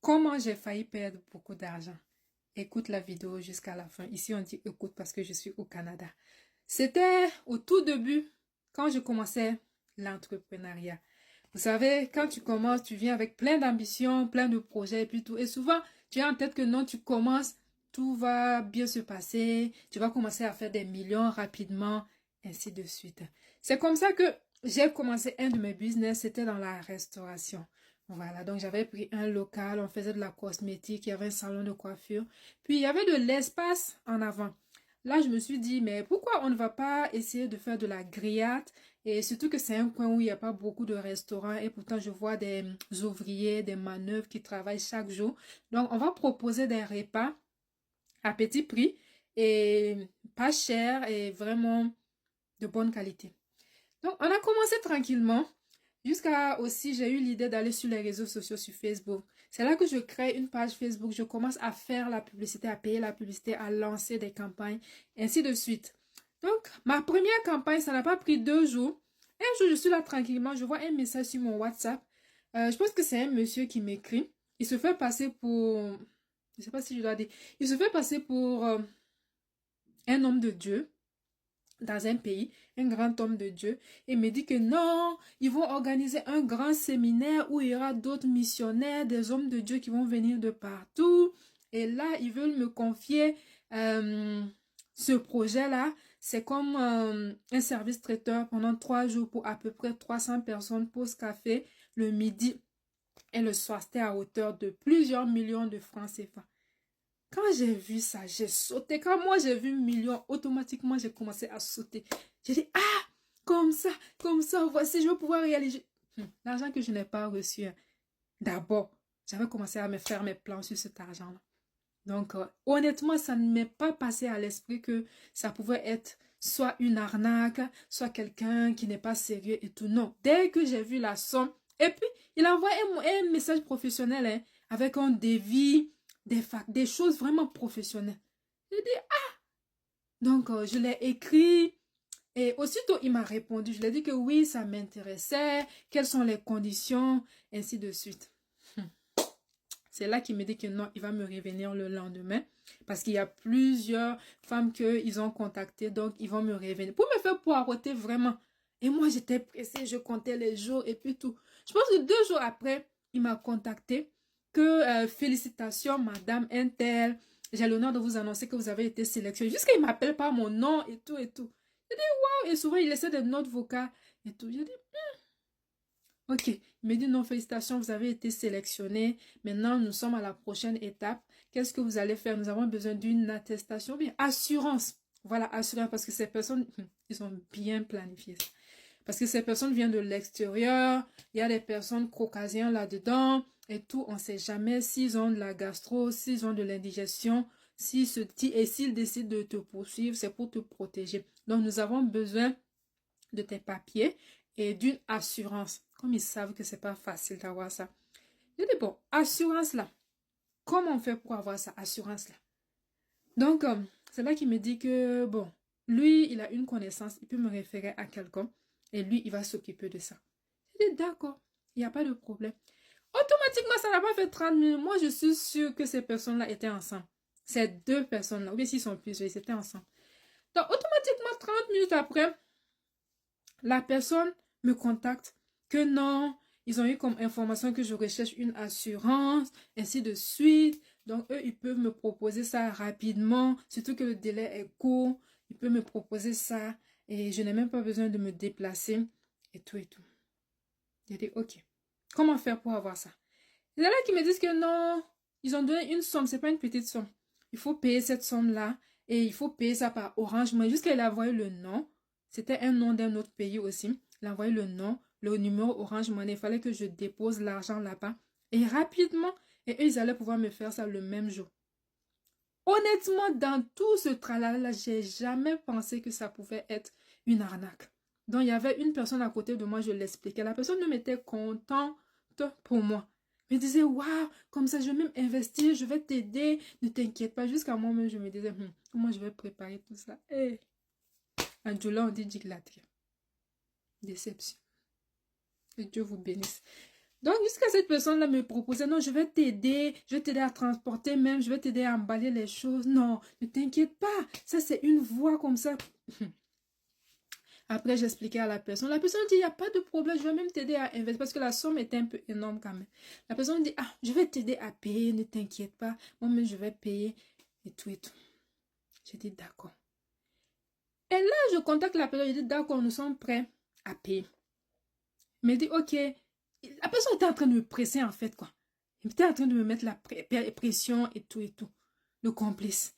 Comment j'ai failli perdre beaucoup d'argent? Écoute la vidéo jusqu'à la fin. Ici, on dit écoute parce que je suis au Canada. C'était au tout début, quand je commençais l'entrepreneuriat. Vous savez, quand tu commences, tu viens avec plein d'ambitions, plein de projets et puis tout. Et souvent, tu as en tête que non, tu commences, tout va bien se passer, tu vas commencer à faire des millions rapidement, ainsi de suite. C'est comme ça que j'ai commencé un de mes business, c'était dans la restauration. Voilà, donc j'avais pris un local, on faisait de la cosmétique, il y avait un salon de coiffure, puis il y avait de l'espace en avant. Là, je me suis dit, mais pourquoi on ne va pas essayer de faire de la grillade? Et surtout que c'est un coin où il n'y a pas beaucoup de restaurants et pourtant je vois des ouvriers, des manœuvres qui travaillent chaque jour. Donc, on va proposer des repas à petit prix et pas cher et vraiment de bonne qualité. Donc, on a commencé tranquillement. Jusqu'à aussi, j'ai eu l'idée d'aller sur les réseaux sociaux, sur Facebook. C'est là que je crée une page Facebook. Je commence à faire la publicité, à payer la publicité, à lancer des campagnes, ainsi de suite. Donc, ma première campagne, ça n'a pas pris 2 jours. Un jour, je suis là tranquillement, je vois un message sur mon WhatsApp. Je pense que c'est un monsieur qui m'écrit. Il se fait passer pour... Je ne sais pas si je dois dire. Il se fait passer pour un homme de Dieu dans un pays, un grand homme de Dieu, et me dit que non, ils vont organiser un grand séminaire où il y aura d'autres missionnaires, des hommes de Dieu qui vont venir de partout. Et là, ils veulent me confier ce projet-là. C'est comme un service traiteur pendant 3 jours pour à peu près 300 personnes, pause café le midi et le soir. C'était à hauteur de plusieurs millions de francs CFA. Quand j'ai vu ça, j'ai sauté. Quand moi j'ai vu millions, automatiquement j'ai commencé à sauter. J'ai dit, ah, comme ça, voici, je vais pouvoir réaliser. L'argent que je n'ai pas reçu, hein. D'abord, j'avais commencé à me faire mes plans sur cet argent-là. Donc, honnêtement, ça ne m'est pas passé à l'esprit que ça pouvait être soit une arnaque, soit quelqu'un qui n'est pas sérieux et tout. Non, dès que j'ai vu la somme, et puis, il a envoyé un message professionnel, hein, avec un devis, des choses vraiment professionnelles. J'ai dit, ah! Donc, je l'ai écrit et aussitôt, il m'a répondu. Je lui ai dit que oui, ça m'intéressait, quelles sont les conditions, ainsi de suite. C'est là qu'il me dit que non, il va me revenir le lendemain. Parce qu'il y a plusieurs femmes qu'ils ont contactées. Donc, ils vont me revenir. Pour me faire poireauter vraiment. Et moi, j'étais pressée. Je comptais les jours et puis tout. Je pense que 2 jours après, il m'a contacté. Que félicitations, madame Intel. J'ai l'honneur de vous annoncer que vous avez été sélectionnée. Jusqu'à il ne m'appelle pas mon nom et tout et tout. J'ai dit, waouh. Et souvent, il laissait des notes vocales et tout. J'ai dit, ok, il me dit non, félicitations, vous avez été sélectionné. Maintenant, nous sommes à la prochaine étape. Qu'est-ce que vous allez faire? Nous avons besoin d'une attestation, bien, assurance. Voilà, assurance, parce que ces personnes, ils ont bien planifié ça. Parce que ces personnes viennent de l'extérieur, il y a des personnes caucasiennes là-dedans, et tout, on ne sait jamais s'ils ont de la gastro, s'ils ont de l'indigestion, et s'ils décident de te poursuivre, c'est pour te protéger. Donc, nous avons besoin de tes papiers et d'une assurance. Comme ils savent que c'est pas facile d'avoir ça. Je dis, bon, assurance là. Comment on fait pour avoir ça, assurance là? Donc, c'est là qu'il me dit que, bon, lui, il a une connaissance, il peut me référer à quelqu'un et lui, il va s'occuper de ça. Je dis, d'accord, il n'y a pas de problème. Automatiquement, ça n'a pas fait 30 minutes. Moi, je suis sûre que ces personnes-là étaient ensemble. Ces 2 personnes-là, ou bien s'ils sont plusieurs, ils étaient ensemble. Donc, automatiquement, 30 minutes après, la personne me contacte que non, ils ont eu comme information que je recherche une assurance, ainsi de suite. Donc, eux, ils peuvent me proposer ça rapidement, surtout que le délai est court. Ils peuvent me proposer ça et je n'ai même pas besoin de me déplacer et tout et tout. J'ai dit, ok, comment faire pour avoir ça? Il y en a qui me disent que non, ils ont donné une somme, c'est pas une petite somme. Il faut payer cette somme-là et il faut payer ça par Orange Money. Jusqu'à il a envoyé le nom. C'était un nom d'un autre pays aussi. Il a envoyé le nom, le numéro Orange Money. Il fallait que je dépose l'argent là-bas. Et rapidement, et eux, ils allaient pouvoir me faire ça le même jour. Honnêtement, dans tout ce tralala-là, j'ai jamais pensé que ça pouvait être une arnaque. Donc, il y avait une personne à côté de moi, je l'expliquais. La personne même était contente pour moi. Elle me disait, waouh, comme ça, je vais même investir, je vais t'aider, ne t'inquiète pas. Jusqu'à moi-même, je me disais, comment je vais préparer tout ça? Eh, en Djoula, on dit diglatria. Déception. Que Dieu vous bénisse. Donc, jusqu'à cette personne-là me proposait, non, je vais t'aider à transporter même, je vais t'aider à emballer les choses. Non, ne t'inquiète pas, ça c'est une voix comme ça. Après, j'expliquais à la personne dit, il n'y a pas de problème, je vais même t'aider à investir parce que la somme était un peu énorme quand même. La personne dit, ah, je vais t'aider à payer, ne t'inquiète pas, moi-même je vais payer et tout et tout. J'ai dit, d'accord. Et là, je contacte la personne, je dis, d'accord, nous sommes prêts à payer. Il me dit, ok. La personne était en train de me presser en fait, quoi. Il était en train de me mettre la pression et tout et tout. Le complice.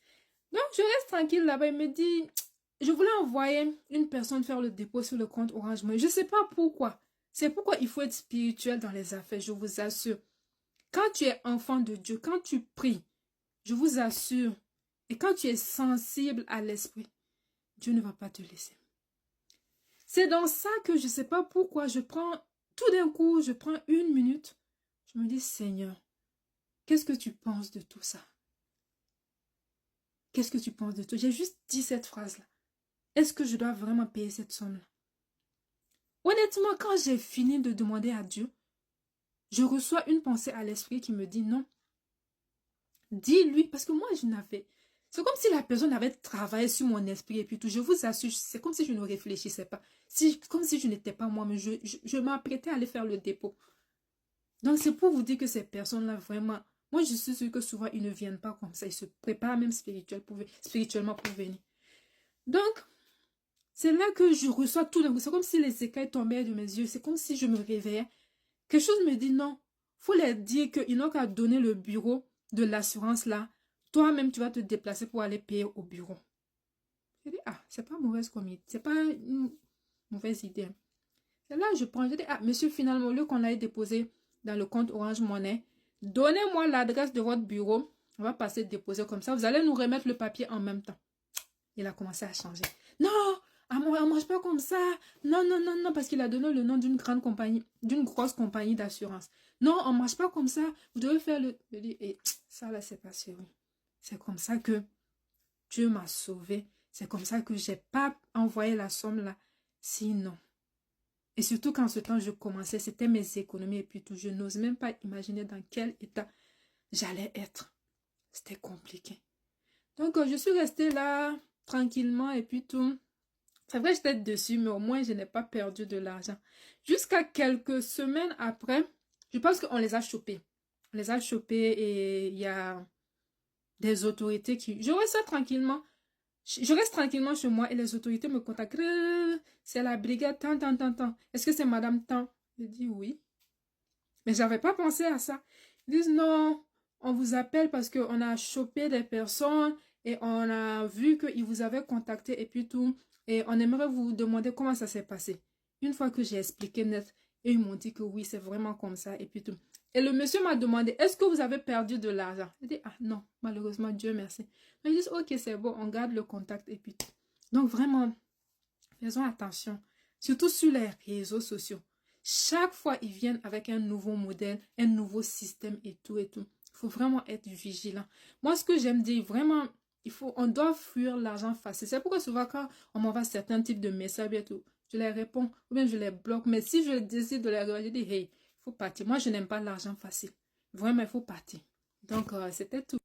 Donc, je reste tranquille là-bas. Il me dit, je voulais envoyer une personne faire le dépôt sur le compte Orange Money. Je ne sais pas pourquoi. C'est pourquoi il faut être spirituel dans les affaires, je vous assure. Quand tu es enfant de Dieu, quand tu pries, je vous assure, et quand tu es sensible à l'esprit, Dieu ne va pas te laisser. C'est dans ça que je ne sais pas pourquoi tout d'un coup, je prends une minute. Je me dis, Seigneur, qu'est-ce que tu penses de tout ça? Qu'est-ce que tu penses de tout? J'ai juste dit cette phrase-là. Est-ce que je dois vraiment payer cette somme-là? Honnêtement, quand j'ai fini de demander à Dieu, je reçois une pensée à l'esprit qui me dit non. Dis-lui, parce que moi, je n'avais... C'est comme si la personne avait travaillé sur mon esprit et puis tout. Je vous assure, c'est comme si je ne réfléchissais pas. Comme si je n'étais pas moi, mais je m'apprêtais à aller faire le dépôt. Donc, c'est pour vous dire que ces personnes-là, vraiment... Moi, je suis sûre que souvent, ils ne viennent pas comme ça. Ils se préparent même spirituellement pour venir. Donc, c'est là que je reçois tout d'un coup. C'est comme si les écailles tombaient de mes yeux. C'est comme si je me réveillais. Quelque chose me dit non. Il faut leur dire qu'ils n'ont qu'à donner le bureau de l'assurance là. Toi-même, tu vas te déplacer pour aller payer au bureau. Je dis, ah, c'est pas mauvaise commis. C'est pas une mauvaise idée. Et là, je prends, je dis, ah, monsieur, finalement, au lieu qu'on aille déposer dans le compte Orange Money, donnez-moi l'adresse de votre bureau. On va passer déposer comme ça. Vous allez nous remettre le papier en même temps. Il a commencé à changer. Non, on ne mange pas comme ça. Non, non, non, non, parce qu'il a donné le nom d'une grande compagnie, d'une grosse compagnie d'assurance. Non, on ne mange pas comme ça. Vous devez faire le... Et ça, là, c'est pas sérieux. C'est comme ça que Dieu m'a sauvé. C'est comme ça que je n'ai pas envoyé la somme là. Sinon. Et surtout qu'en ce temps, je commençais, c'était mes économies et puis tout. Je n'ose même pas imaginer dans quel état j'allais être. C'était compliqué. Donc, je suis restée là, tranquillement et puis tout. C'est vrai, j'étais dessus, mais au moins, je n'ai pas perdu de l'argent. Jusqu'à quelques semaines après, je pense qu'on les a chopés. On les a chopés et il y a des autorités qui... Je reste tranquillement. Je reste tranquillement chez moi et les autorités me contactent. C'est la brigade, tant, tant, tant, tant. Est-ce que c'est madame tant? Je dis oui. Mais j'avais pas pensé à ça. Ils disent non, on vous appelle parce qu'on a chopé des personnes et on a vu qu'ils vous avaient contacté et puis tout. Et on aimerait vous demander comment ça s'est passé. Une fois que j'ai expliqué net, et ils m'ont dit que oui, c'est vraiment comme ça et puis tout. Et le monsieur m'a demandé, est-ce que vous avez perdu de l'argent? J'ai dit, ah non, malheureusement, Dieu merci. Mais ils disent, ok, c'est bon, on garde le contact et puis tout. Donc vraiment, faisons attention, surtout sur les réseaux sociaux. Chaque fois, ils viennent avec un nouveau modèle, un nouveau système et tout et tout. Il faut vraiment être vigilant. Moi, ce que j'aime dire, vraiment, on doit fuir l'argent facile. C'est pourquoi souvent, quand on m'envoie certains types de messages et tout, je les réponds ou bien je les bloque. Mais si je décide de les regarder, je dis, hey, il faut partir. Moi, je n'aime pas l'argent facile. Vraiment, il faut partir. Donc, c'était tout.